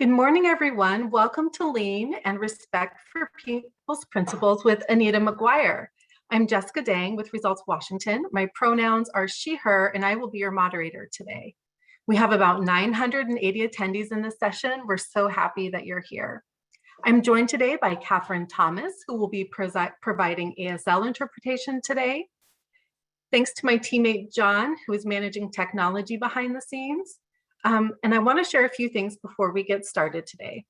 Good morning, everyone. Welcome to Lean and Respect for People's Principles with Anita McGuire. I'm Jessica Dang with Results Washington. My pronouns are she, her, and I will be your moderator today. We have about 980 attendees in this session. We're so happy that you're here. I'm joined today by Catherine Thomas, who will be providing ASL interpretation today. Thanks to my teammate, John, who is managing technology behind the scenes. And I want to share a few things before we get started today.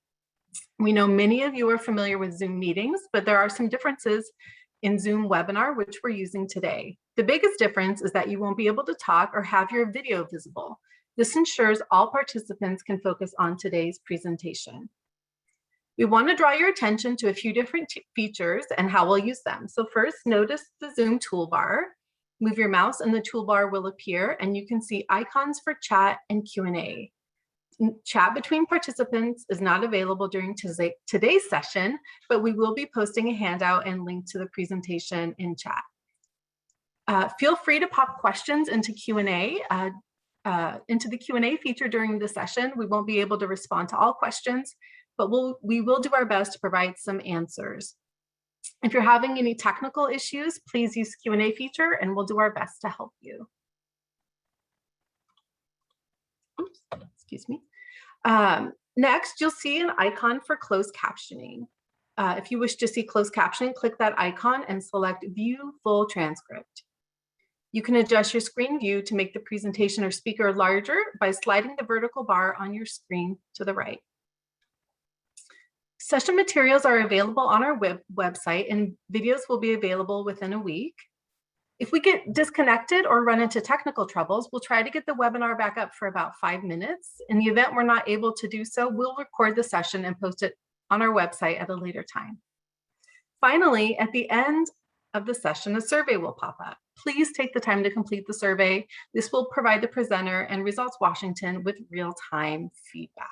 We know many of you are familiar with Zoom meetings, but there are some differences in Zoom webinar, which we're using today. The biggest difference is that you won't be able to talk or have your video visible. This ensures all participants can focus on today's presentation. We want to draw your attention to a few different features and how we'll use them. So first, notice the Zoom toolbar. Move your mouse and the toolbar will appear and you can see icons for chat and Q&A. Chat between participants is not available during today's session, but we will be posting a handout and link to the presentation in chat. Feel free to pop questions into Q&A, into the Q&A feature during the session. We won't be able to respond to all questions, but we will do our best to provide some answers. If you're having any technical issues, please use Q&A feature and we'll do our best to help you. Oops, excuse me. Next, you'll see an icon for closed captioning. If you wish to see closed captioning, click that icon and select View Full Transcript. You can adjust your screen view to make the presentation or speaker larger by sliding the vertical bar on your screen to the right. Session materials are available on our website and videos will be available within a week. If we get disconnected or run into technical troubles, we'll try to get the webinar back up for about 5 minutes. In the event we're not able to do so, we'll record the session and post it on our website at a later time. Finally, at the end of the session, a survey will pop up. Please take the time to complete the survey. This will provide the presenter and Results Washington with real-time feedback.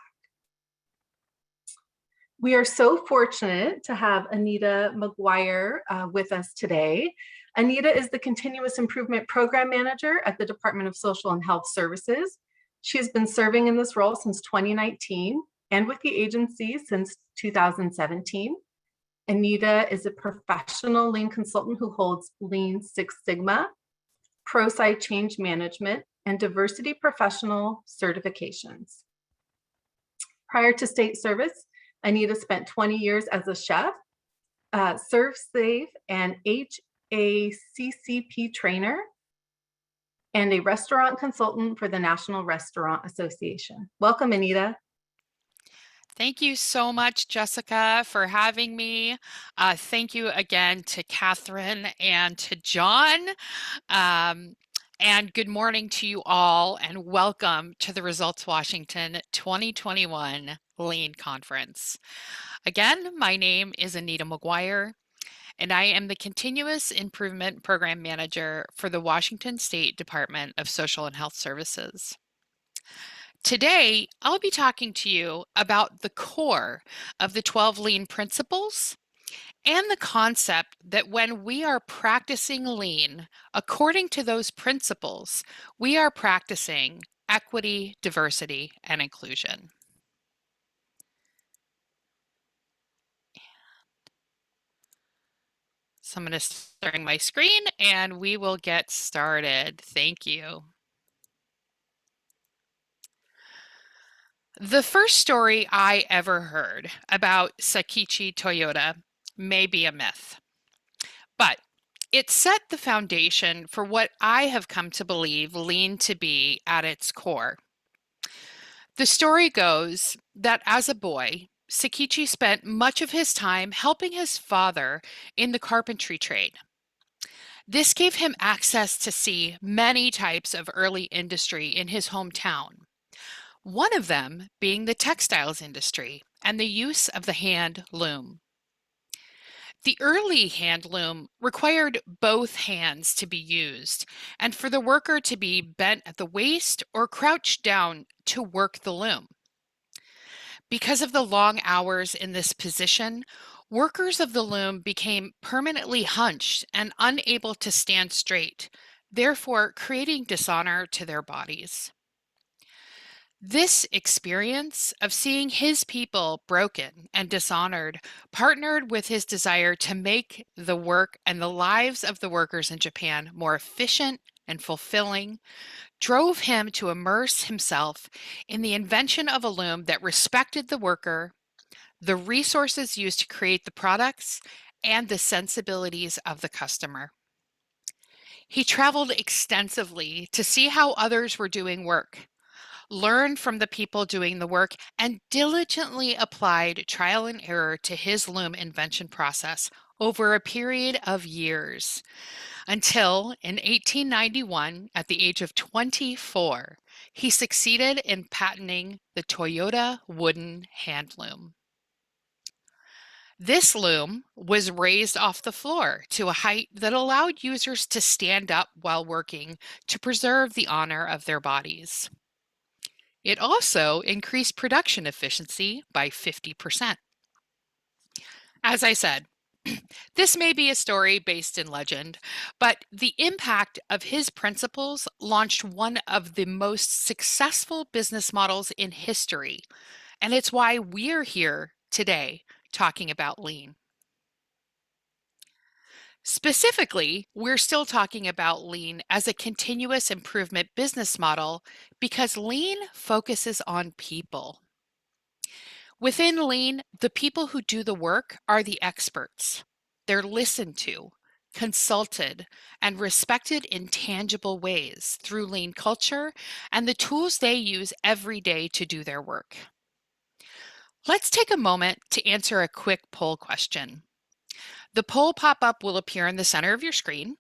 We are so fortunate to have Anita McGuire with us today. Anita is the Continuous Improvement Program Manager at the Department of Social and Health Services. She has been serving in this role since 2019 and with the agency since 2017. Anita is a professional Lean consultant who holds Lean Six Sigma, ProSci Change Management, and Diversity Professional certifications. Prior to state service, Anita spent 20 years as a chef, ServSafe and HACCP trainer, and a restaurant consultant for the National Restaurant Association. Welcome, Anita. Thank you so much, Jessica, for having me. Thank you again to Catherine and to John. And good morning to you all, and welcome to the Results Washington 2021 Lean Conference. Again, my name is Anita McGuire, and I am the Continuous Improvement Program Manager for the Washington State Department of Social and Health Services. Today, I'll be talking to you about the core of the 12 Lean principles and the concept that when we are practicing Lean, according to those principles, we are practicing equity, diversity, and inclusion. So I'm going to start my screen and we will get started. Thank you. The first story I ever heard about Sakichi Toyoda may be a myth, but it set the foundation for what I have come to believe Lean to be at its core. The story goes that as a boy, Sakichi spent much of his time helping his father in the carpentry trade. This gave him access to see many types of early industry in his hometown, one of them being the textiles industry and the use of the hand loom. The early hand loom required both hands to be used and for the worker to be bent at the waist or crouched down to work the loom. Because of the long hours in this position, workers of the loom became permanently hunched and unable to stand straight, therefore creating dishonor to their bodies. This experience of seeing his people broken and dishonored partnered with his desire to make the work and the lives of the workers in Japan more efficient and fulfilling drove him to immerse himself in the invention of a loom that respected the worker, the resources used to create the products, and the sensibilities of the customer. He traveled extensively to see how others were doing work, learned from the people doing the work, and diligently applied trial and error to his loom invention process over a period of years until in 1891, at the age of 24, he succeeded in patenting the Toyota wooden hand loom. This loom was raised off the floor to a height that allowed users to stand up while working to preserve the honor of their bodies. It also increased production efficiency by 50%. As I said, this may be a story based in legend, but the impact of his principles launched one of the most successful business models in history, and it's why we're here today talking about lean. Specifically, we're still talking about lean as a continuous improvement business model because lean focuses on people. Within lean, the people who do the work are the experts. They're listened to, consulted, and respected in tangible ways through lean culture and the tools they use every day to do their work. Let's take a moment to answer a quick poll question. The poll pop-up will appear in the center of your screen.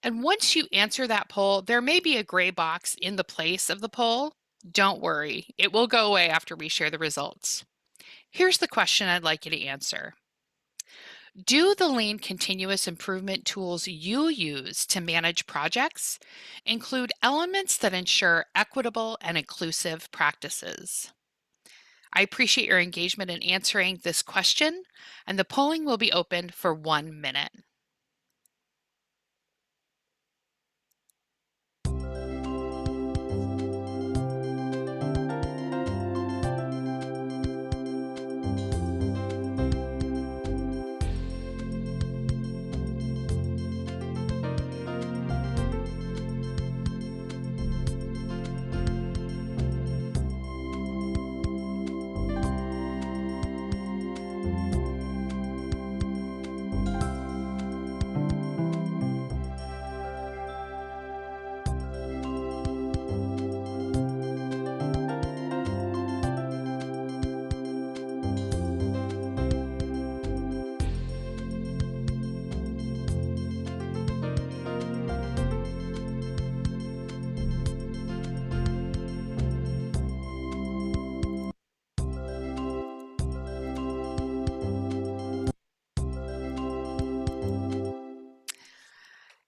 And once you answer that poll, there may be a gray box in the place of the poll. Don't worry, it will go away after we share the results. Here's the question I'd like you to answer. Do the lean continuous improvement tools you use to manage projects include elements that ensure equitable and inclusive practices? I appreciate your engagement in answering this question, and the polling will be open for 1 minute.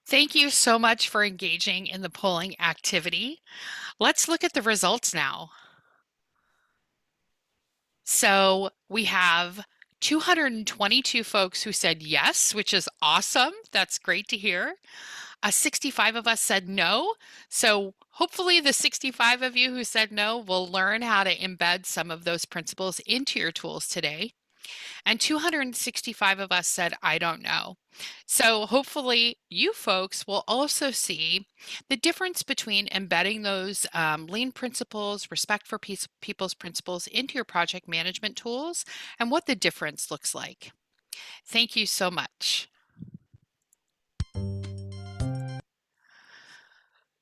Thank you so much for engaging in the polling activity. Let's look at the results now. So we have 222 folks who said yes, which is awesome. That's great to hear. 65 of us said no. So hopefully the 65 of you who said no will learn how to embed some of those principles into your tools today. And 265 of us said, I don't know. So hopefully you folks will also see the difference between embedding those lean principles, respect for people's principles into your project management tools and what the difference looks like. Thank you so much.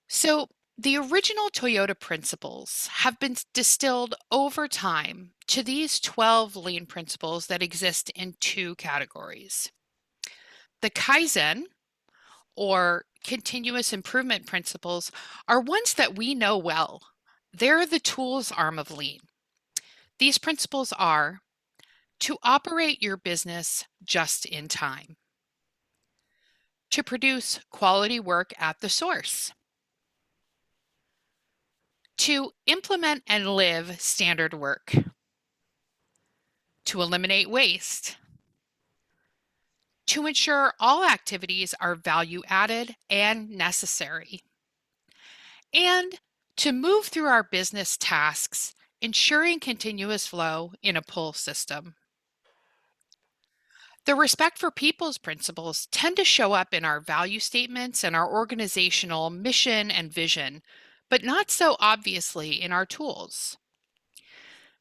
So the original Toyota principles have been distilled over time to these 12 lean principles that exist in two categories. The Kaizen, or continuous improvement principles, are ones that we know well. They're the tools arm of lean. These principles are to operate your business just in time, to produce quality work at the source, to implement and live standard work, to eliminate waste, to ensure all activities are value added and necessary, and to move through our business tasks, ensuring continuous flow in a pull system. The respect for people's principles tend to show up in our value statements and our organizational mission and vision, but not so obviously in our tools.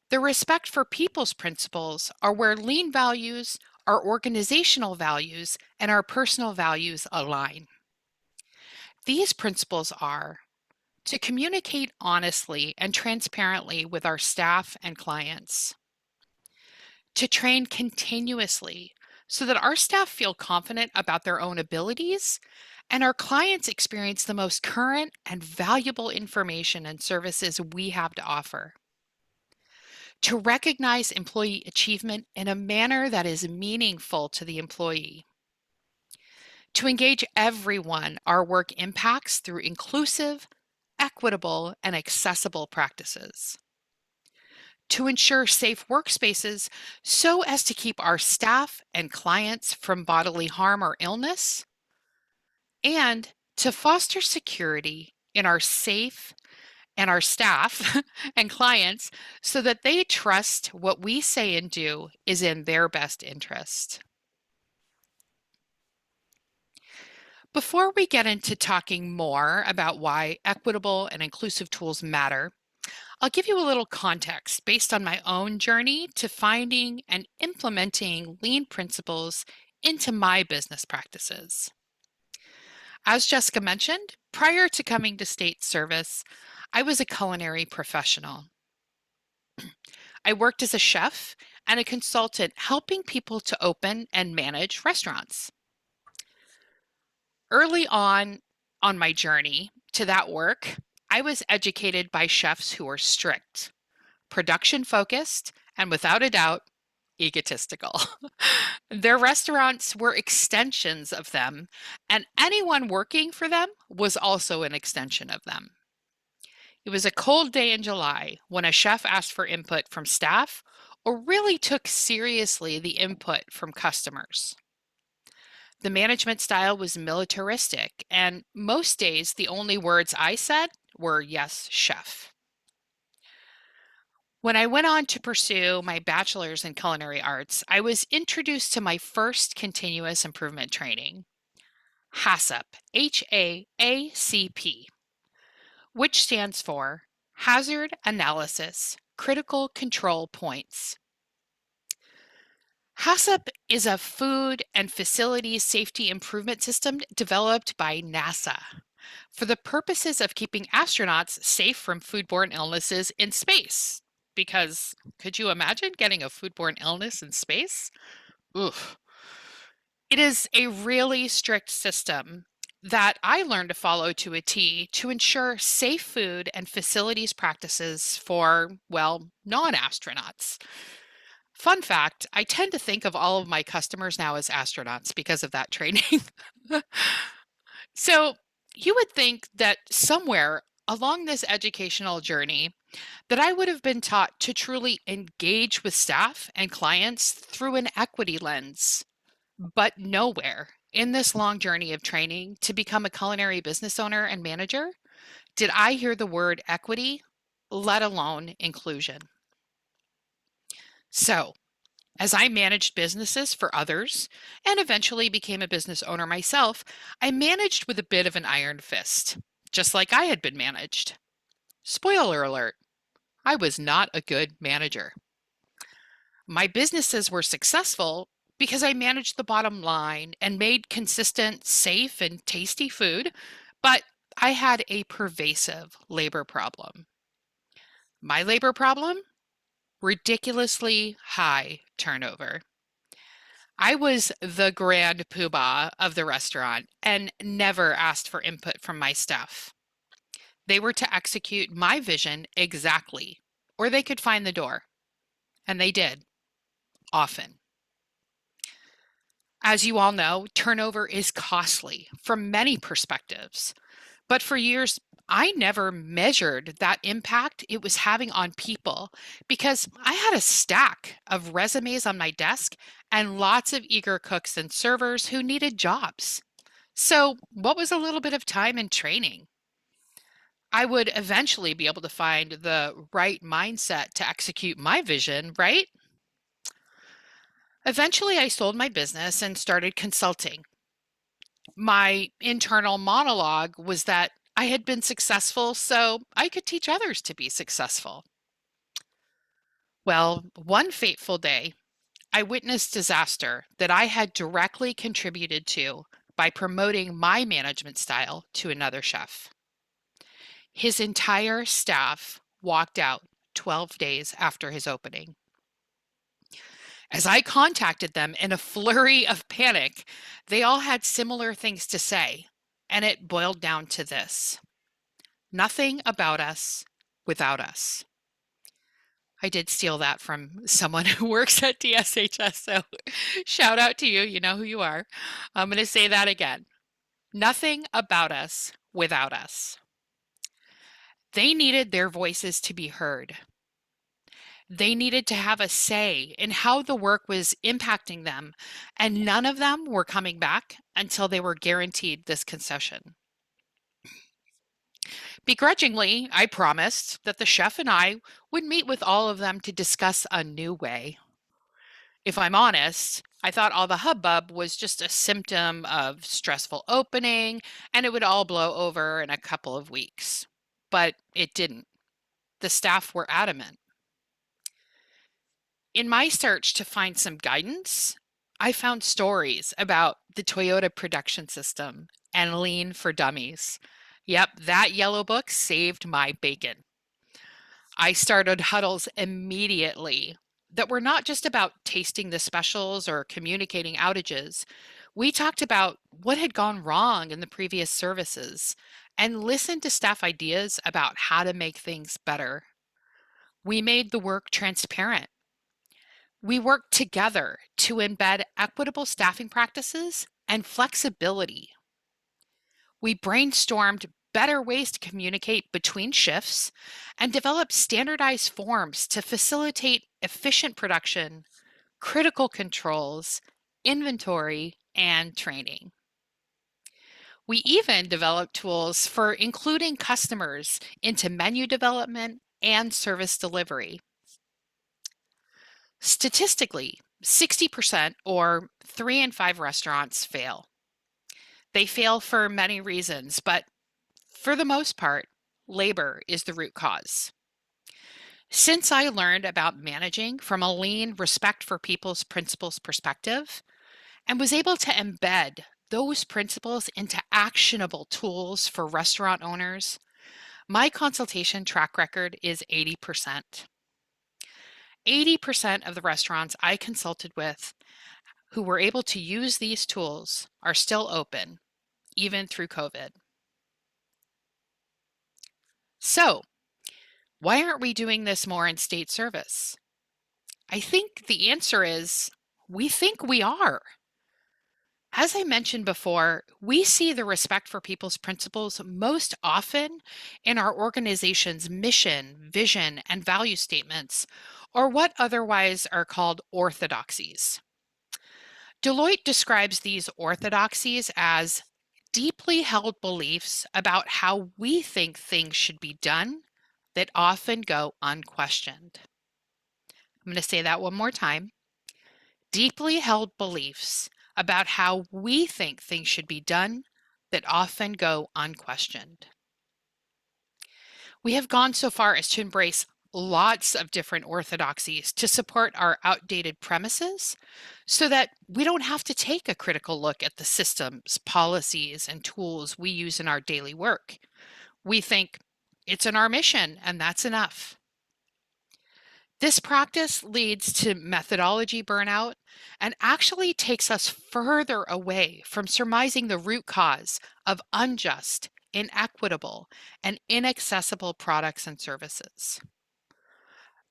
The respect for people's principles are where lean values, our organizational values, and our personal values align. These principles are to communicate honestly and transparently with our staff and clients, to train continuously so that our staff feel confident about their own abilities and our clients experience the most current and valuable information and services we have to offer, to recognize employee achievement in a manner that is meaningful to the employee, to engage everyone our work impacts through inclusive, equitable, and accessible practices, to ensure safe workspaces so as to keep our staff and clients from bodily harm or illness, and to foster security in our safe and our staff and clients so that they trust what we say and do is in their best interest. Before we get into talking more about why equitable and inclusive tools matter, I'll give you a little context based on my own journey to finding and implementing lean principles into my business practices. As Jessica mentioned, prior to coming to state service, I was a culinary professional. I worked as a chef and a consultant helping people to open and manage restaurants. Early on my journey to that work, I was educated by chefs who were strict, production focused, and without a doubt, egotistical. Their restaurants were extensions of them, and anyone working for them was also an extension of them. It was a cold day in July when a chef asked for input from staff or really took seriously the input from customers. The management style was militaristic, and most days the only words I said were, "Yes, chef." When I went on to pursue my bachelor's in culinary arts, I was introduced to my first continuous improvement training, HACCP, HAACP, which stands for Hazard Analysis Critical Control Points. HACCP is a food and facilities safety improvement system developed by NASA for the purposes of keeping astronauts safe from foodborne illnesses in space. Because could you imagine getting a foodborne illness in space? Oof. It is a really strict system that I learned to follow to a T to ensure safe food and facilities practices for, well, non-astronauts. Fun fact, I tend to think of all of my customers now as astronauts because of that training. So you would think that somewhere along this educational journey that I would have been taught to truly engage with staff and clients through an equity lens, but nowhere in this long journey of training to become a culinary business owner and manager did I hear the word equity, let alone inclusion. So as I managed businesses for others and eventually became a business owner myself, I managed with a bit of an iron fist, just like I had been managed. Spoiler alert, I was not a good manager. My businesses were successful because I managed the bottom line and made consistent, safe, and tasty food, but I had a pervasive labor problem. My labor problem? Ridiculously high turnover. I was the grand poobah of the restaurant and never asked for input from my staff. They were to execute my vision exactly, or they could find the door. And they did, often. As you all know, turnover is costly from many perspectives. But for years, I never measured that impact it was having on people because I had a stack of resumes on my desk and lots of eager cooks and servers who needed jobs. So, what was a little bit of time and training? I would eventually be able to find the right mindset to execute my vision, right? Eventually, I sold my business and started consulting. My internal monologue was that I had been successful, so I could teach others to be successful. Well, one fateful day, I witnessed disaster that I had directly contributed to by promoting my management style to another chef. His entire staff walked out 12 days after his opening. As I contacted them in a flurry of panic, they all had similar things to say, and it boiled down to this: nothing about us without us. I did steal that from someone who works at DSHS, so shout out to you. You know who you are. I'm going to say that again. Nothing about us without us. They needed their voices to be heard. They needed to have a say in how the work was impacting them, and none of them were coming back until they were guaranteed this concession. Begrudgingly, I promised that the chef and I would meet with all of them to discuss a new way. If I'm honest, I thought all the hubbub was just a symptom of stressful opening and it would all blow over in a couple of weeks. But it didn't. The staff were adamant. In my search to find some guidance, I found stories about the Toyota production system and Lean for Dummies. Yep, that yellow book saved my bacon. I started huddles immediately that were not just about tasting the specials or communicating outages. We talked about what had gone wrong in the previous services and listened to staff ideas about how to make things better. We made the work transparent. We worked together to embed equitable staffing practices and flexibility. We brainstormed better ways to communicate between shifts and developed standardized forms to facilitate efficient production, critical controls, inventory, and training. We even developed tools for including customers into menu development and service delivery. Statistically, 60% or 3 in 5 restaurants fail. They fail for many reasons, but for the most part, labor is the root cause. Since I learned about managing from a lean, respect for people's principles perspective and was able to embed those principles into actionable tools for restaurant owners, my consultation track record is 80%. 80% of the restaurants I consulted with who were able to use these tools are still open, even through COVID. So, why aren't we doing this more in state service? I think the answer is we think we are. As I mentioned before, we see the respect for people's principles most often in our organization's mission, vision, and value statements, or what otherwise are called orthodoxies. Deloitte describes these orthodoxies as deeply held beliefs about how we think things should be done that often go unquestioned. I'm going to say that one more time. Deeply held beliefs about how we think things should be done that often go unquestioned. We have gone so far as to embrace lots of different orthodoxies to support our outdated premises so that we don't have to take a critical look at the systems, policies, and tools we use in our daily work. We think it's in our mission and that's enough. This practice leads to methodology burnout and actually takes us further away from surmising the root cause of unjust, inequitable, and inaccessible products and services.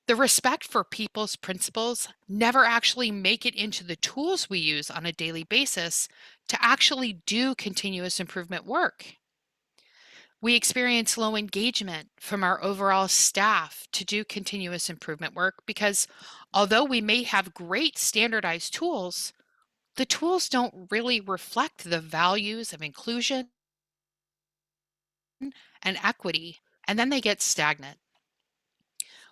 The respect for people's principles never actually make it into the tools we use on a daily basis to actually do continuous improvement work. We experience low engagement from our overall staff to do continuous improvement work because although we may have great standardized tools, the tools don't really reflect the values of inclusion and equity and then they get stagnant.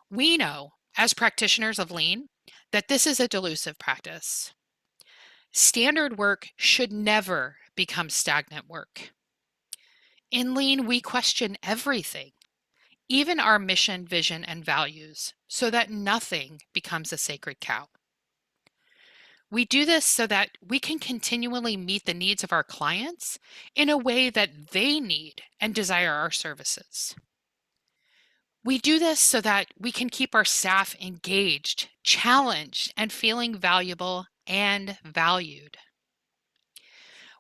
We know, as practitioners of Lean, that this is a delusive practice. Standard work should never become stagnant work. In Lean, we question everything, even our mission, vision, and values, so that nothing becomes a sacred cow. We do this so that we can continually meet the needs of our clients in a way that they need and desire our services. We do this so that we can keep our staff engaged, challenged, and feeling valuable and valued.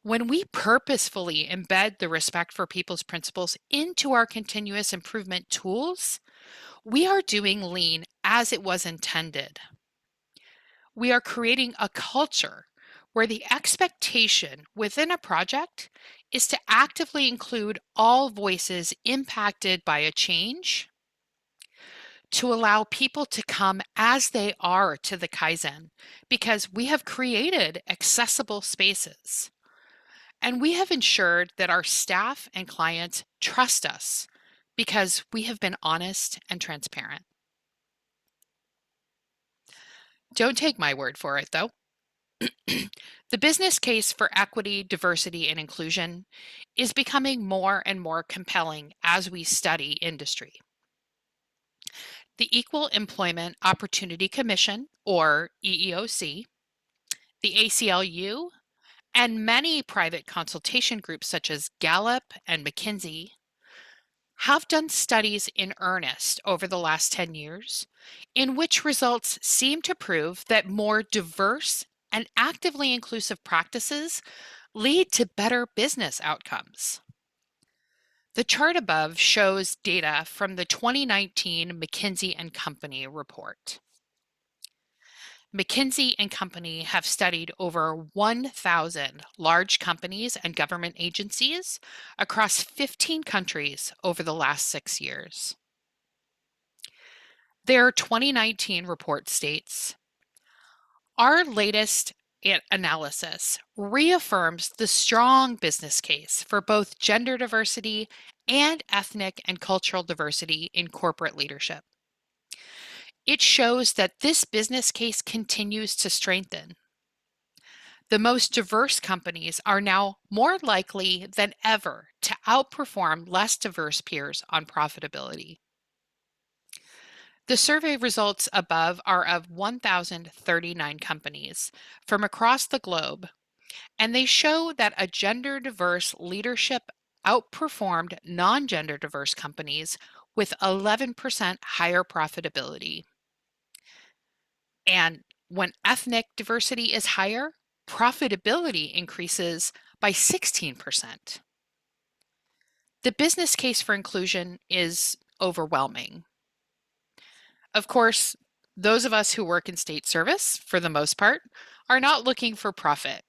When we purposefully embed the respect for people's principles into our continuous improvement tools, we are doing Lean as it was intended. We are creating a culture where the expectation within a project is to actively include all voices impacted by a change, to allow people to come as they are to the Kaizen, because we have created accessible spaces. And we have ensured that our staff and clients trust us because we have been honest and transparent. Don't take my word for it, though. The business case for equity, diversity, and inclusion is becoming more and more compelling as we study industry. The Equal Employment Opportunity Commission, or EEOC, the ACLU, and many private consultation groups such as Gallup and McKinsey have done studies in earnest over the last 10 years, in which results seem to prove that more diverse and actively inclusive practices lead to better business outcomes. The chart above shows data from the 2019 McKinsey and Company report. McKinsey and Company have studied over 1,000 large companies and government agencies across 15 countries over the last 6 years. Their 2019 report states, "Our latest analysis reaffirms the strong business case for both gender diversity and ethnic and cultural diversity in corporate leadership. It shows that this business case continues to strengthen. The most diverse companies are now more likely than ever to outperform less diverse peers on profitability." The survey results above are of 1,039 companies from across the globe, and they show that a gender diverse leadership outperformed non-gender diverse companies with 11% higher profitability. And when ethnic diversity is higher, profitability increases by 16%. The business case for inclusion is overwhelming. Of course, those of us who work in state service, for the most part, are not looking for profit,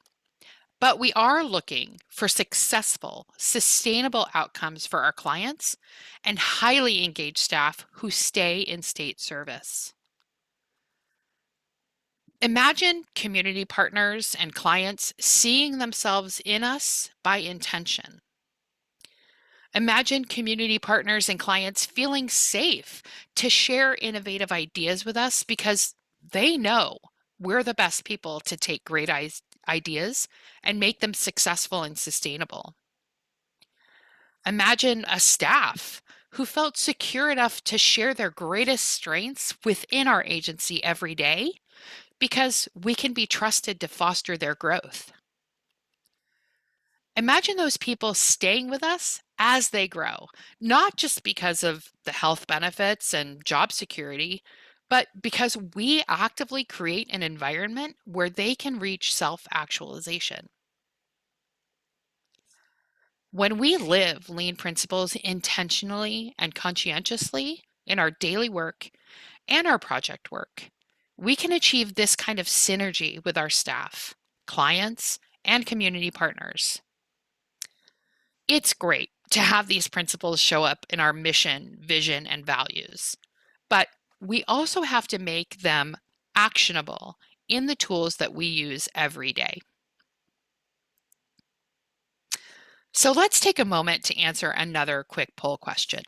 but we are looking for successful, sustainable outcomes for our clients and highly engaged staff who stay in state service. Imagine community partners and clients seeing themselves in us by intention. Imagine community partners and clients feeling safe to share innovative ideas with us because they know we're the best people to take great ideas and make them successful and sustainable. Imagine a staff who felt secure enough to share their greatest strengths within our agency every day because we can be trusted to foster their growth. Imagine those people staying with us as they grow, not just because of the health benefits and job security, but because we actively create an environment where they can reach self-actualization. When we live lean principles intentionally and conscientiously in our daily work and our project work, we can achieve this kind of synergy with our staff, clients, and community partners. It's great to have these principles show up in our mission, vision, and values, but we also have to make them actionable in the tools that we use every day. So let's take a moment to answer another quick poll question.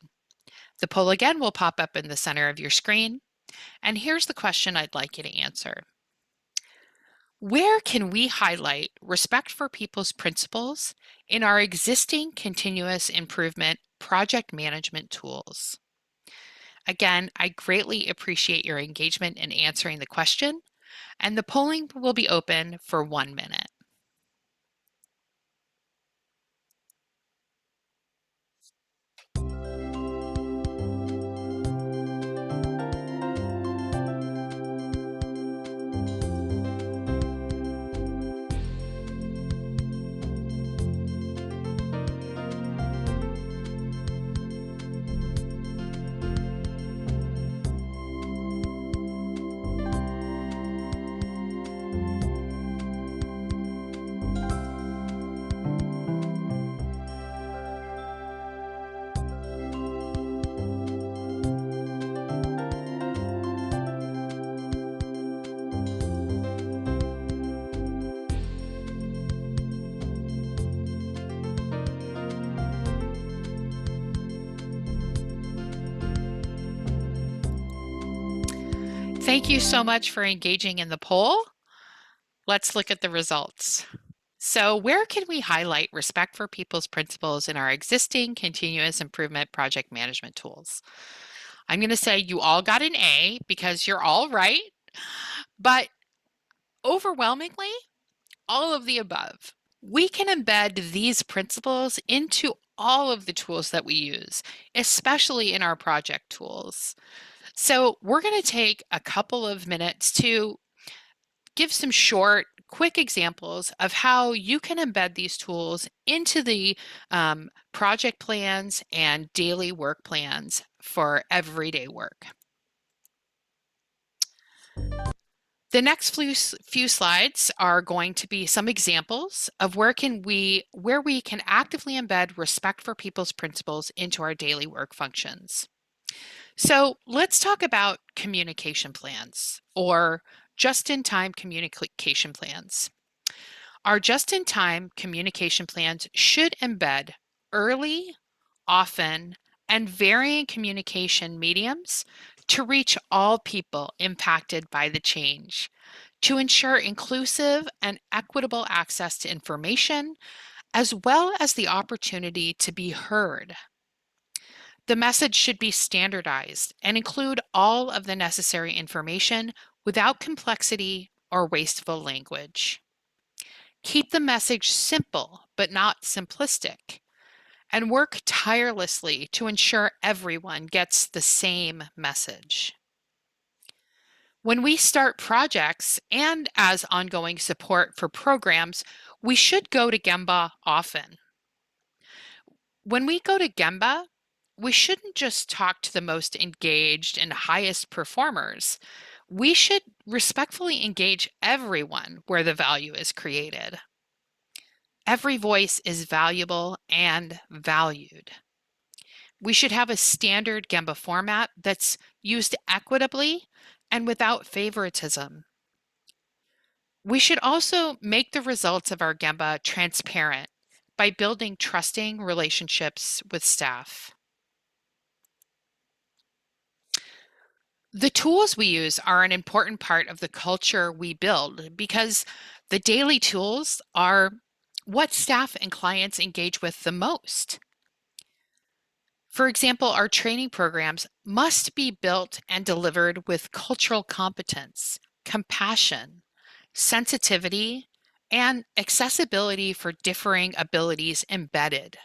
The poll again will pop up in the center of your screen. And here's the question I'd like you to answer. Where can we highlight respect for people's principles in our existing continuous improvement project management tools? Again, I greatly appreciate your engagement in answering the question, and the polling will be open for 1 minute. Thank you so much for engaging in the poll. Let's look at the results. So where can we highlight respect for people's principles in our existing continuous improvement project management tools? I'm going to say you all got an A because you're all right, but overwhelmingly, all of the above. We can embed these principles into all of the tools that we use, especially in our project tools. So we're going to take a couple of minutes to give some short, quick examples of how you can embed these tools into the project plans and daily work plans for everyday work. The next few slides are going to be some examples of where we can actively embed respect for people's principles into our daily work functions. So let's talk about communication plans or just-in-time communication plans. Our just-in-time communication plans should embed early, often, and varying communication mediums to reach all people impacted by the change, to ensure inclusive and equitable access to information, as well as the opportunity to be heard. The message should be standardized and include all of the necessary information without complexity or wasteful language. Keep the message simple but not simplistic, and work tirelessly to ensure everyone gets the same message. When we start projects and as ongoing support for programs, we should go to Gemba often. When we go to Gemba, we shouldn't just talk to the most engaged and highest performers. We should respectfully engage everyone where the value is created. Every voice is valuable and valued. We should have a standard Gemba format that's used equitably and without favoritism. We should also make the results of our Gemba transparent by building trusting relationships with staff. The tools we use are an important part of the culture we build because the daily tools are what staff and clients engage with the most. For example, our training programs must be built and delivered with cultural competence, compassion, sensitivity, and accessibility for differing abilities embedded.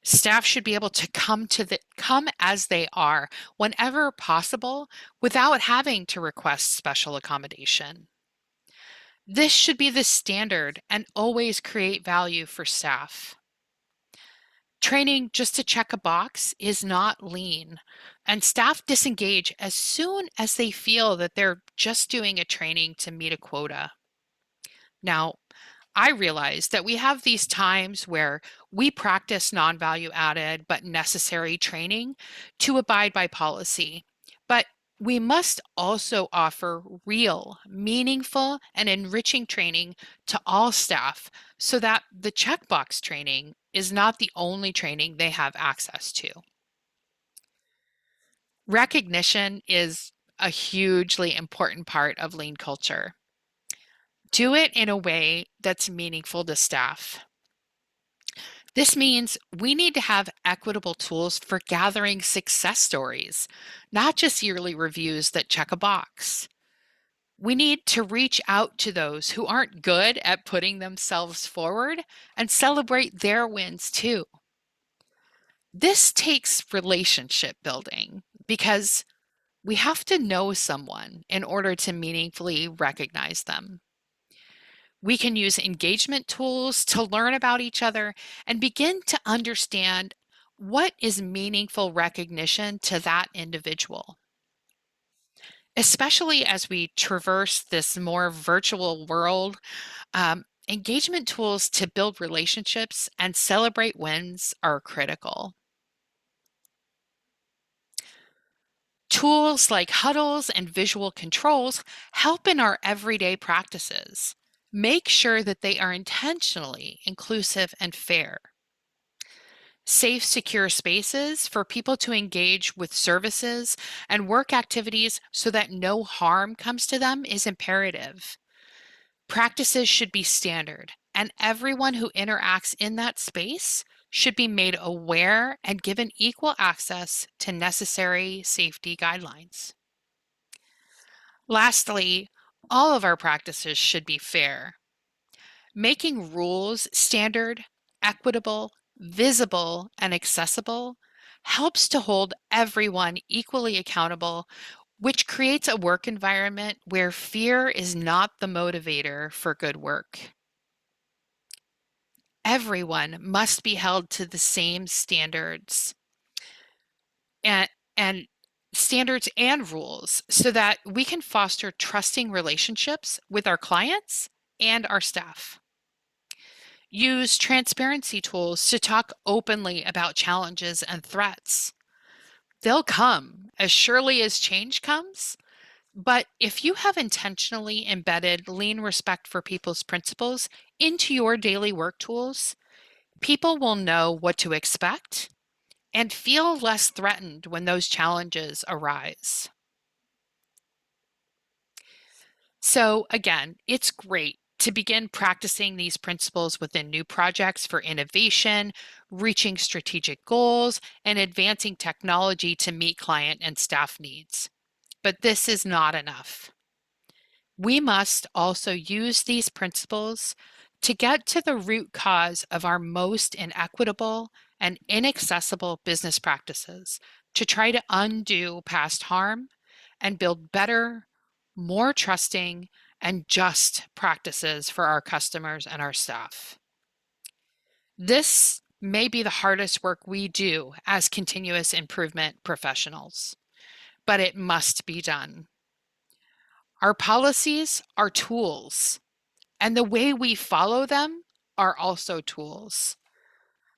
Staff should be able to come as they are whenever possible without having to request special accommodation. This should be the standard and always create value for staff. Training just to check a box is not lean, and staff disengage as soon as they feel that they're just doing a training to meet a quota. Now, I realize that we have these times where we practice non-value added but necessary training to abide by policy, but we must also offer real, meaningful, and enriching training to all staff so that the checkbox training is not the only training they have access to. Recognition is a hugely important part of lean culture. Do it in a way that's meaningful to staff. This means we need to have equitable tools for gathering success stories, not just yearly reviews that check a box. We need to reach out to those who aren't good at putting themselves forward and celebrate their wins too. This takes relationship building because we have to know someone in order to meaningfully recognize them. We can use engagement tools to learn about each other and begin to understand what is meaningful recognition to that individual. Especially as we traverse this more virtual world, engagement tools to build relationships and celebrate wins are critical. Tools like huddles and visual controls help in our everyday practices. Make sure that they are intentionally inclusive and fair. Safe, secure spaces for people to engage with services and work activities so that no harm comes to them is imperative. Practices should be standard, and everyone who interacts in that space should be made aware and given equal access to necessary safety guidelines. Lastly, all of our practices should be fair. Making rules standard, equitable, visible, and accessible helps to hold everyone equally accountable, which creates a work environment where fear is not the motivator for good work. Everyone must be held to the same standards and, and standards and rules so that we can foster trusting relationships with our clients and our staff. Use transparency tools to talk openly about challenges and threats. They'll come as surely as change comes. But if you have intentionally embedded lean respect for people's principles into your daily work tools, people will know what to expect and feel less threatened when those challenges arise. So again, it's great to begin practicing these principles within new projects for innovation, reaching strategic goals, and advancing technology to meet client and staff needs. But this is not enough. We must also use these principles to get to the root cause of our most inequitable and inaccessible business practices to try to undo past harm and build better, more trusting, and just practices for our customers and our staff. This may be the hardest work we do as continuous improvement professionals, but it must be done. Our policies are tools, and the way we follow them are also tools.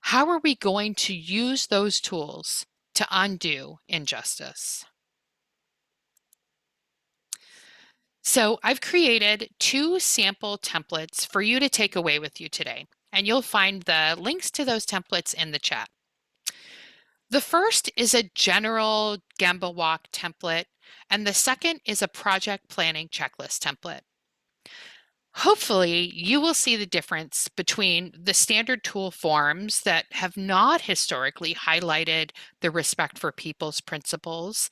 How are we going to use those tools to undo injustice? So I've created 2 sample templates for you to take away with you today, and you'll find the links to those templates in the chat. The first is a general Gemba walk template, and the second is a project planning checklist template. Hopefully, you will see the difference between the standard tool forms that have not historically highlighted the respect for people's principles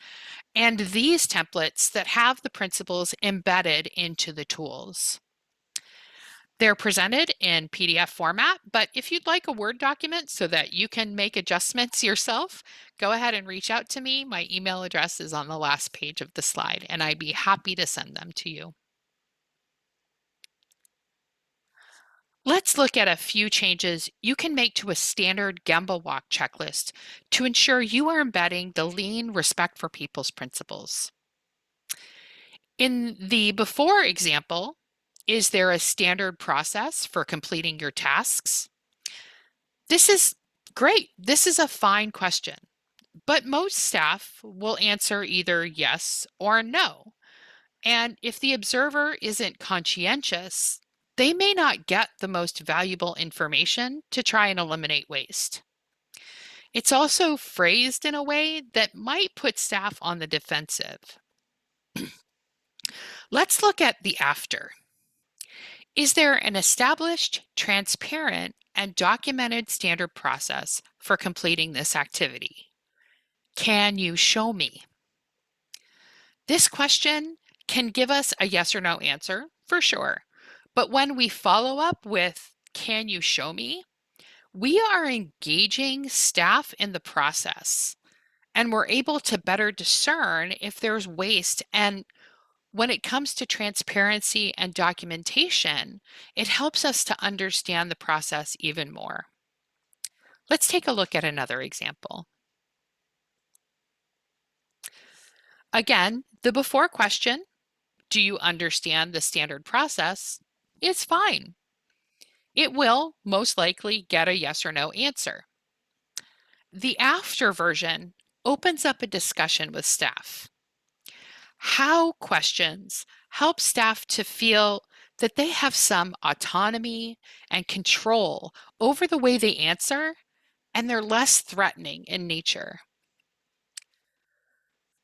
and these templates that have the principles embedded into the tools. They're presented in PDF format, but if you'd like a Word document so that you can make adjustments yourself, go ahead and reach out to me. My email address is on the last page of the slide, and I'd be happy to send them to you. Let's look at a few changes you can make to a standard Gemba walk checklist to ensure you are embedding the lean respect for people's principles. In the before example, is there a standard process for completing your tasks? This is great. This is a fine question, but most staff will answer either yes or no. And if the observer isn't conscientious, they may not get the most valuable information to try and eliminate waste. It's also phrased in a way that might put staff on the defensive. Let's look at the after. Is there an established, transparent, and documented standard process for completing this activity? Can you show me? This question can give us a yes or no answer, for sure. But when we follow up with, can you show me? We are engaging staff in the process, and we're able to better discern if there's waste. And when it comes to transparency and documentation, it helps us to understand the process even more. Let's take a look at another example. Again, the before question, do you understand the standard process, is fine. It will most likely get a yes or no answer. The after version opens up a discussion with staff. How questions help staff to feel that they have some autonomy and control over the way they answer, and they're less threatening in nature.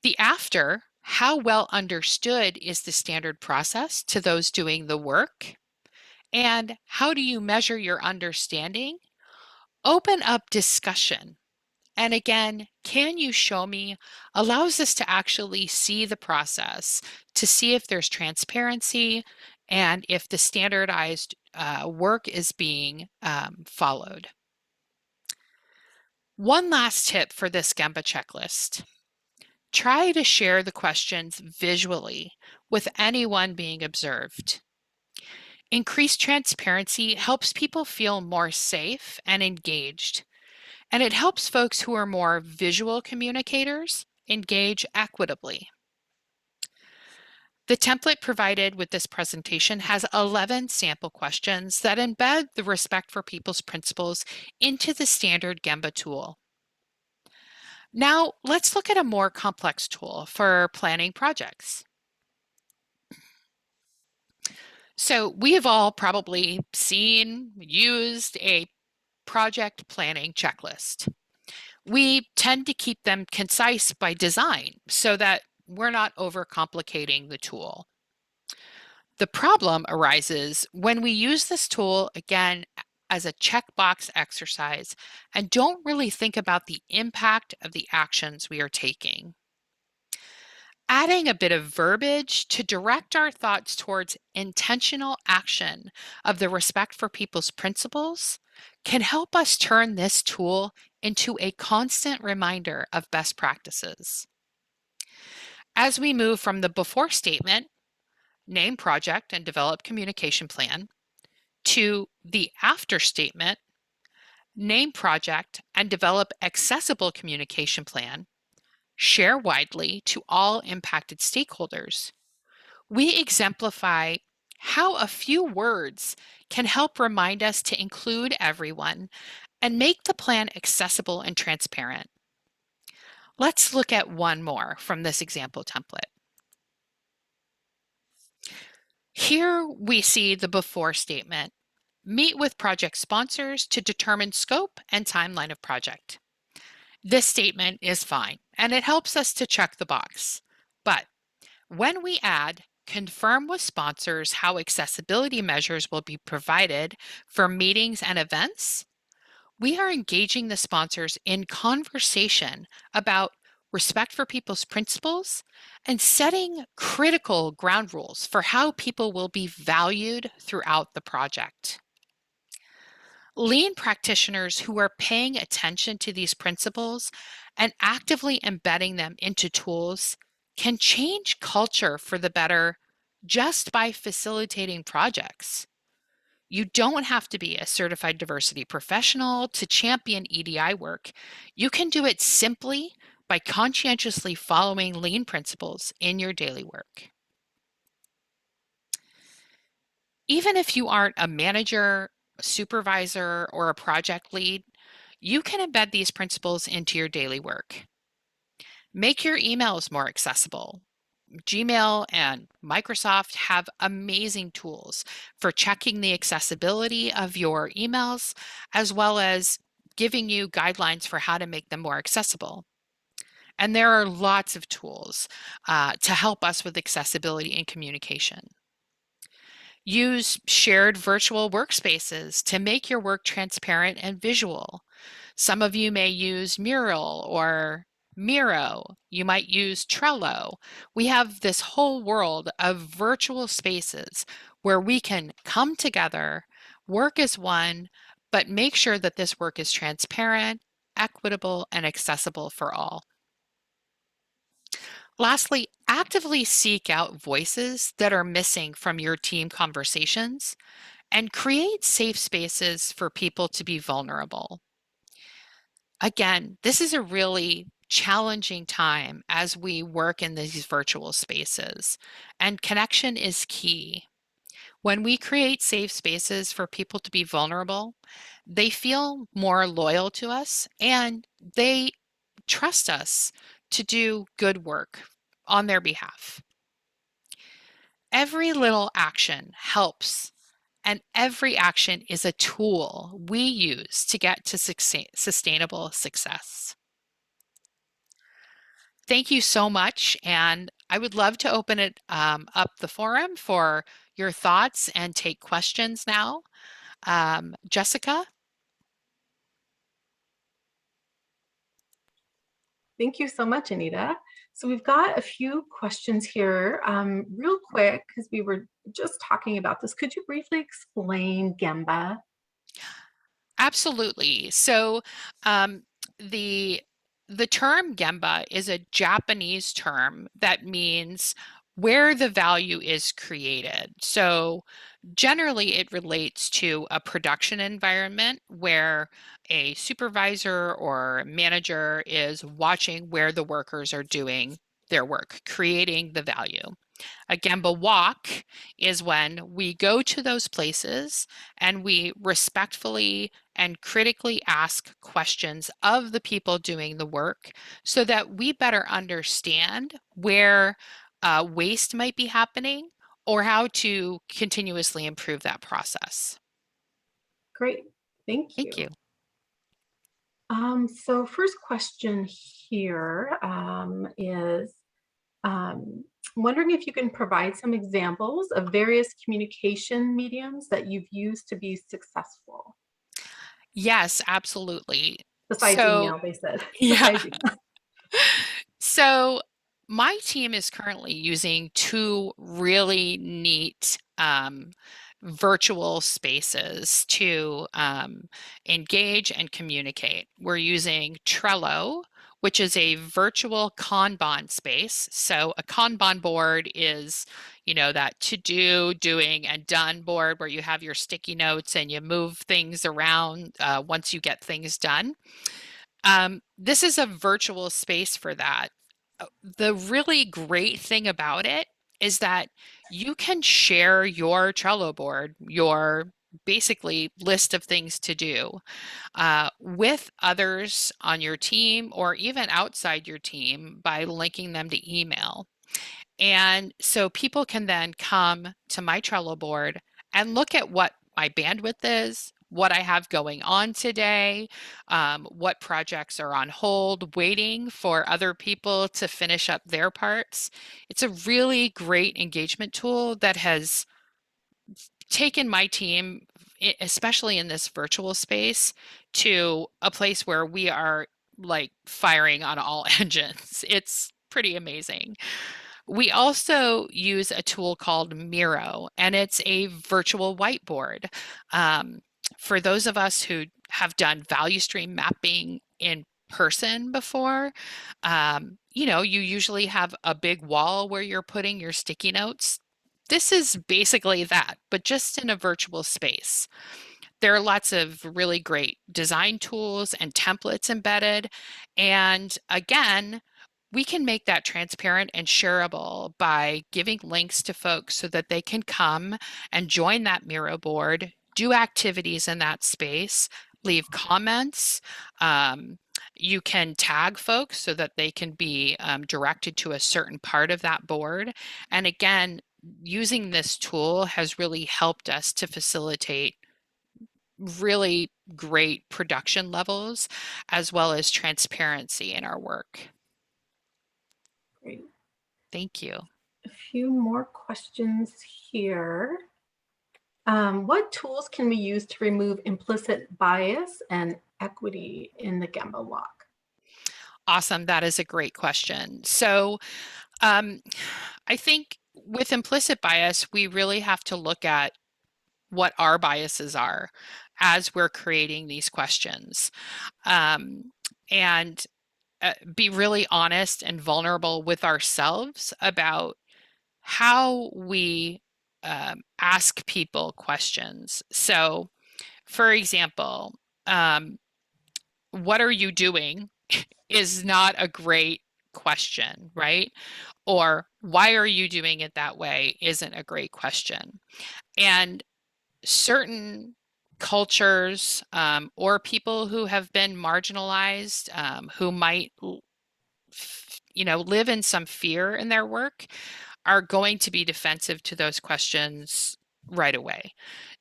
The after, how well understood is the standard process to those doing the work? And how do you measure your understanding? Open up discussion. And again, can you show me allows us to actually see the process, to see if there's transparency and if the standardized work is being followed. One last tip for this Gemba checklist. Try to share the questions visually with anyone being observed. Increased transparency helps people feel more safe and engaged, and it helps folks who are more visual communicators engage equitably. The template provided with this presentation has 11 sample questions that embed the respect for people's principles into the standard Gemba tool. Now, let's look at a more complex tool for planning projects. So we have all probably seen, used a project planning checklist. We tend to keep them concise by design so that we're not overcomplicating the tool. The problem arises when we use this tool, again, as a checkbox exercise and don't really think about the impact of the actions we are taking. Adding a bit of verbiage to direct our thoughts towards intentional action of the respect for people's principles can help us turn this tool into a constant reminder of best practices. As we move from the before statement, name project and develop communication plan, to the after statement, name project and develop accessible communication plan, share widely to all impacted stakeholders, we exemplify how a few words can help remind us to include everyone and make the plan accessible and transparent. Let's look at one more from this example template. Here we see the before statement. Meet with project sponsors to determine scope and timeline of project. This statement is fine, and it helps us to check the box. But when we add, confirm with sponsors how accessibility measures will be provided for meetings and events, we are engaging the sponsors in conversation about respect for people's principles and setting critical ground rules for how people will be valued throughout the project. Lean practitioners who are paying attention to these principles and actively embedding them into tools can change culture for the better just by facilitating projects. You don't have to be a certified diversity professional to champion EDI work. You can do it simply by conscientiously following lean principles in your daily work. Even if you aren't a manager, a supervisor, or a project lead, you can embed these principles into your daily work. Make your emails more accessible. Gmail and Microsoft have amazing tools for checking the accessibility of your emails, as well as giving you guidelines for how to make them more accessible. And there are lots of tools to help us with accessibility and communication. Use shared virtual workspaces to make your work transparent and visual. Some of you may use Mural or Miro. You might use Trello. We have this whole world of virtual spaces where we can come together, work as one, but make sure that this work is transparent, equitable, and accessible for all. Lastly, actively seek out voices that are missing from your team conversations and create safe spaces for people to be vulnerable. Again, this is a really challenging time as we work in these virtual spaces, and connection is key. When we create safe spaces for people to be vulnerable, they feel more loyal to us and they trust us to do good work on their behalf. Every little action helps, and every action is a tool we use to get to sustainable success. Thank you so much, and I would love to open it up the forum for your thoughts and take questions now. Jessica? Thank you so much, Anita. So we've got a few questions here. Real quick, because we were just talking about this, could you briefly explain Gemba? Absolutely. So um, the the term Gemba is a Japanese term that means where the value is created. So generally, it relates to a production environment where a supervisor or manager is watching where the workers are doing their work, creating the value. A Gemba walk is when we go to those places and we respectfully and critically ask questions of the people doing the work so that we better understand where waste might be happening or how to continuously improve that process. Great, thank Thank you. you. So first question here is wondering if you can provide some examples of various communication mediums that you've used to be successful. Yes, absolutely. Besides So, email, they said. yeah. Besides email. So my team is currently using two really neat virtual spaces to engage and communicate. We're using Trello, which is a virtual Kanban space. So a Kanban board is, that to do, doing, and done board where you have your sticky notes and you move things around once you get things done. This is a virtual space for that. The really great thing about it is that you can share your Trello board, your basically list of things to do with others on your team or even outside your team by linking them to email. And so people can then come to my Trello board and look at what my bandwidth is, what I have going on today, what projects are on hold, waiting for other people to finish up their parts. It's a really great engagement tool that has taken my team, especially in this virtual space, to a place where we are like firing on all engines. It's pretty amazing. We also use a tool called Miro, and it's a virtual whiteboard. Um, for those of us who have done value stream mapping in person before, you usually have a big wall where you're putting your sticky notes. This is basically that, but just in a virtual space. There are lots of really great design tools and templates embedded. And again, we can make that transparent and shareable by giving links to folks so that they can come and join that Miro board, do activities in that space, leave comments. You can tag folks so that they can be directed to a certain part of that board. And again, using this tool has really helped us to facilitate really great production levels as well as transparency in our work. Great. Thank you. A few more questions here. What tools can we use to remove implicit bias and equity in the Gemba walk? Awesome. That is a great question. So I think with implicit bias, we really have to look at what our biases are as we're creating these questions, and be really honest and vulnerable with ourselves about how we ask people questions. So, for example, what are you doing is not a great question, right? Or why are you doing it that way isn't a great question. And certain cultures or people who have been marginalized, who might live in some fear in their work, are going to be defensive to those questions right away.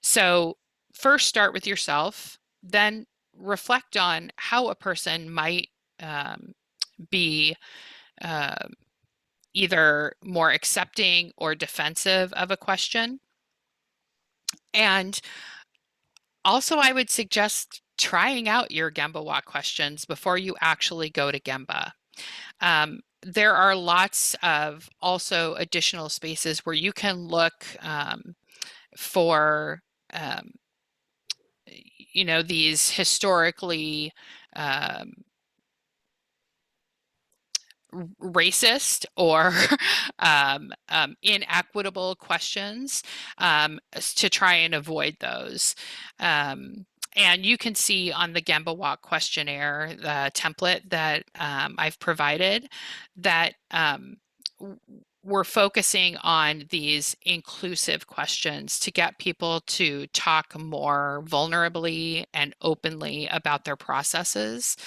So first start with yourself, then reflect on how a person might be uh, either more accepting or defensive of a question. And also, I would suggest trying out your Gemba Walk questions before you actually go to Gemba. There are lots of also additional spaces where you can look for, um, these historically racist or inequitable questions, to try and avoid those. And you can see on the Gemba Walk questionnaire, the template that I've provided, that we're focusing on these inclusive questions to get people to talk more vulnerably and openly about their processes.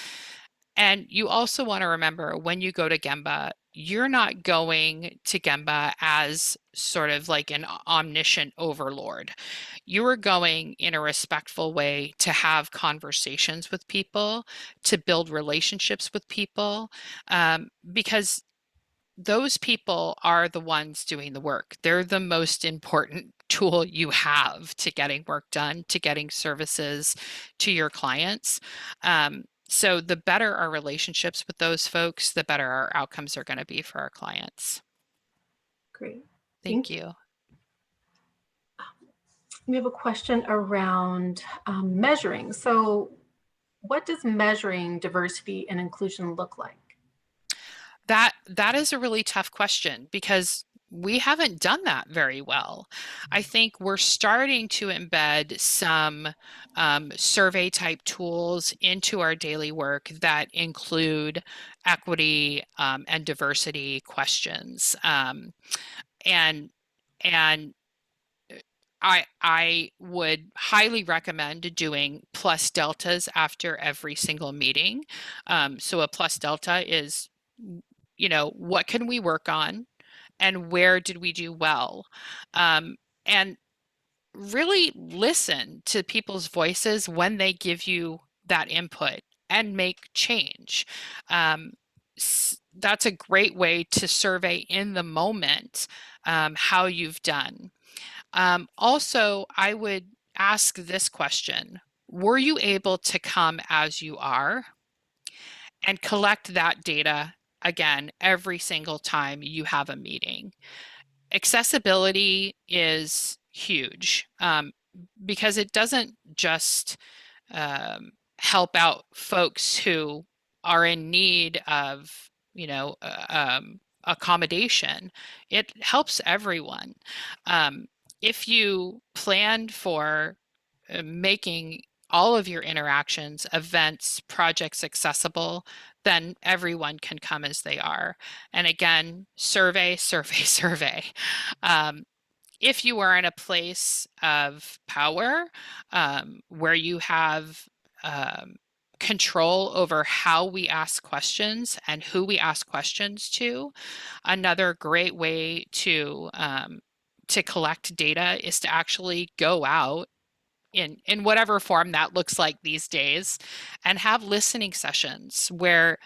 And you also want to remember, when you go to Gemba, you're not going to Gemba as sort of like an omniscient overlord. You are going in a respectful way to have conversations with people, to build relationships with people, because those people are the ones doing the work. They're the most important tool you have to getting work done, to getting services to your clients. So the better our relationships with those folks, the better our outcomes are going to be for our clients. Great. Thank you. We have a question around measuring. So what does measuring diversity and inclusion look like? That is a really tough question, because we haven't done that very well. I think we're starting to embed some survey type tools into our daily work that include equity and diversity questions. And I would highly recommend doing plus deltas after every single meeting. So a plus delta is, what can we work on and where did we do well? And really listen to people's voices when they give you that input and make change. That's a great way to survey in the moment how you've done. Also, I would ask this question: were you able to come as you are? And collect that data again every single time you have a meeting. Accessibility is huge, because it doesn't just help out folks who are in need of, accommodation. It helps everyone. If you planned for making all of your interactions, events, projects accessible, then everyone can come as they are. And again, survey, survey, survey. If you are in a place of power, where you have control over how we ask questions and who we ask questions to, another great way to collect data is to actually go out in whatever form that looks like these days, and have listening sessions where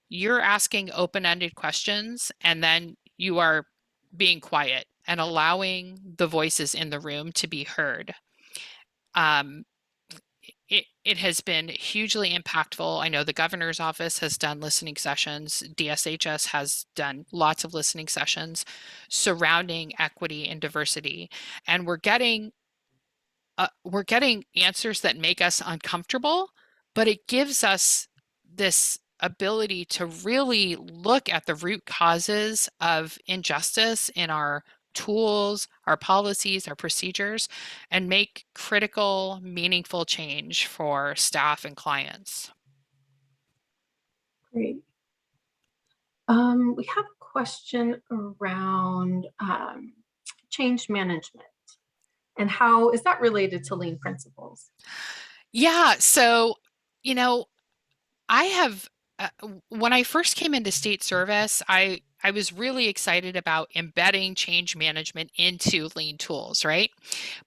you're asking open-ended questions and then you are being quiet and allowing the voices in the room to be heard. It has been hugely impactful. I know the governor's office has done listening sessions. DSHS has done lots of listening sessions surrounding equity and diversity. And we're getting answers that make us uncomfortable, but it gives us this ability to really look at the root causes of injustice in our tools, our policies, our procedures, and make critical, meaningful change for staff and clients. Great. We have a question around change management and how is that related to lean principles? Yeah, so, you know, I have, when I first came into state service, I was really excited about embedding change management into lean tools, right?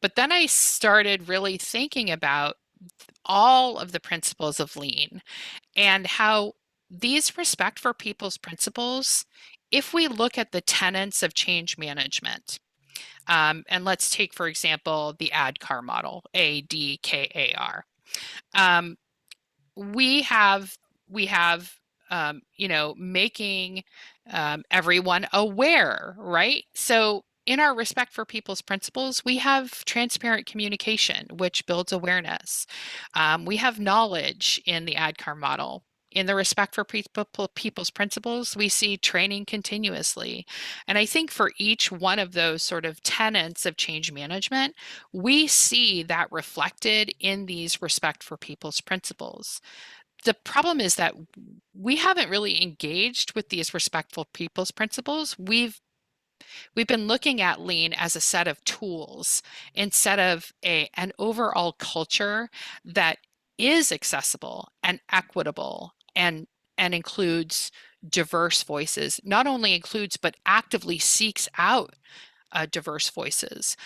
But then I started really thinking about all of the principles of lean and how these respect for people's principles, if we look at the tenets of change management, and let's take, for example, the ADKAR model, ADKAR. Um, we have making everyone aware, right? So in our respect for people's principles, we have transparent communication, which builds awareness. We have knowledge in the ADKAR model. In the respect for people's principles, we see training continuously. And I think for each one of those sort of tenets of change management, we see that reflected in these respect for people's principles. The problem is that we haven't really engaged with these respectful people's principles. We've been looking at lean as a set of tools instead of an overall culture that is accessible and equitable and includes diverse voices. Not only includes, but actively seeks out diverse voices.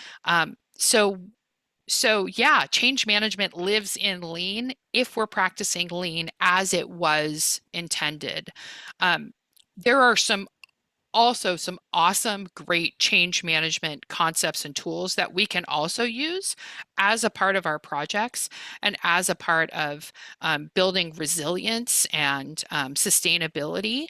So yeah, change management lives in lean if we're practicing lean as it was intended. Um, there are also some awesome, great change management concepts and tools that we can also use as a part of our projects and as a part of building resilience and sustainability.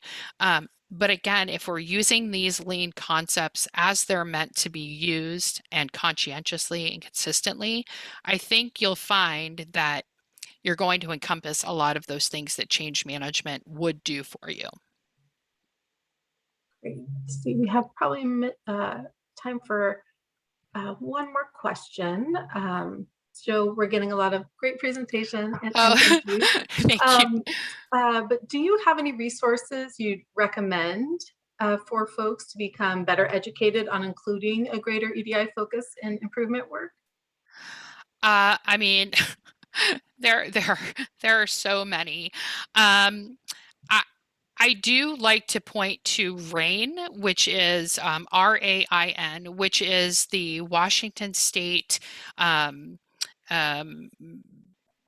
But again, if we're using these lean concepts as they're meant to be used and conscientiously and consistently, I think you'll find that you're going to encompass a lot of those things that change management would do for you. Great. See, we have probably time for one more question. So we're getting a lot of great presentation and thank you. Thank you. But do you have any resources you'd recommend for folks to become better educated on including a greater EDI focus in improvement work? I mean, there are so many. Um, I I do like to point to RAIN, which is RAIN, which is the Washington State um, um,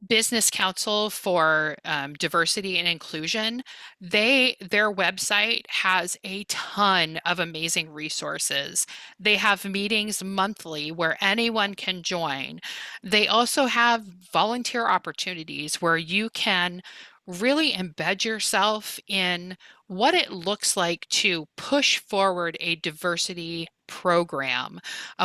Business Council for Diversity and Inclusion. Their website has a ton of amazing resources. They have meetings monthly where anyone can join. They also have volunteer opportunities where you can really embed yourself in what it looks like to push forward a diversity program,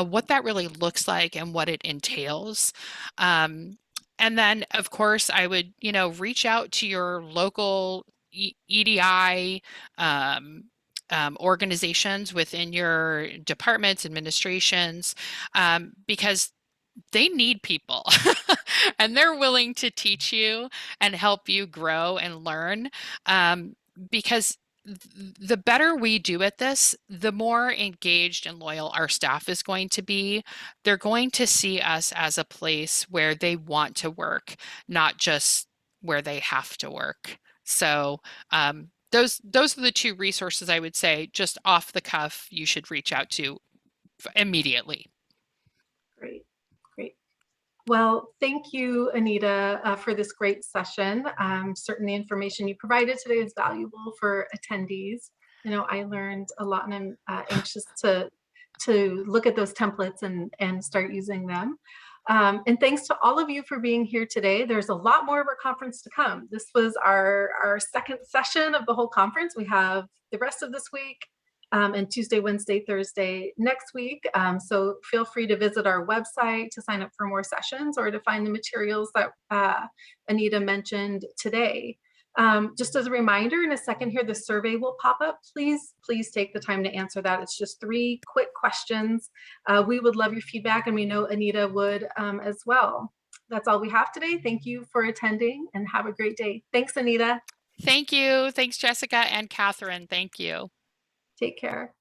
what that really looks like and what it entails. And then, of course, I would, reach out to your local EDI organizations within your departments, administrations, because they need people and they're willing to teach you and help you grow and learn, because the better we do at this, the more engaged and loyal our staff is going to be. They're going to see us as a place where they want to work, not just where they have to work. So those are the two resources I would say, just off the cuff, you should reach out to immediately. Great, great. Well, thank you, Anita, for this great session. Certainly, the information you provided today is valuable for attendees. I learned a lot, and I'm anxious to look at those templates and start using them. And thanks to all of you for being here today. There's a lot more of our conference to come. This was our second session of the whole conference. We have the rest of this week, and Tuesday, Wednesday, Thursday next week. So feel free to visit our website to sign up for more sessions or to find the materials that Anita mentioned today. Just as a reminder, in a second here, the survey will pop up. Please take the time to answer that. It's just 3 quick questions. We would love your feedback, and we know Anita would as well. That's all we have today. Thank you for attending, and have a great day. Thanks, Anita. Thank you. Thanks, Jessica and Catherine. Thank you. Take care.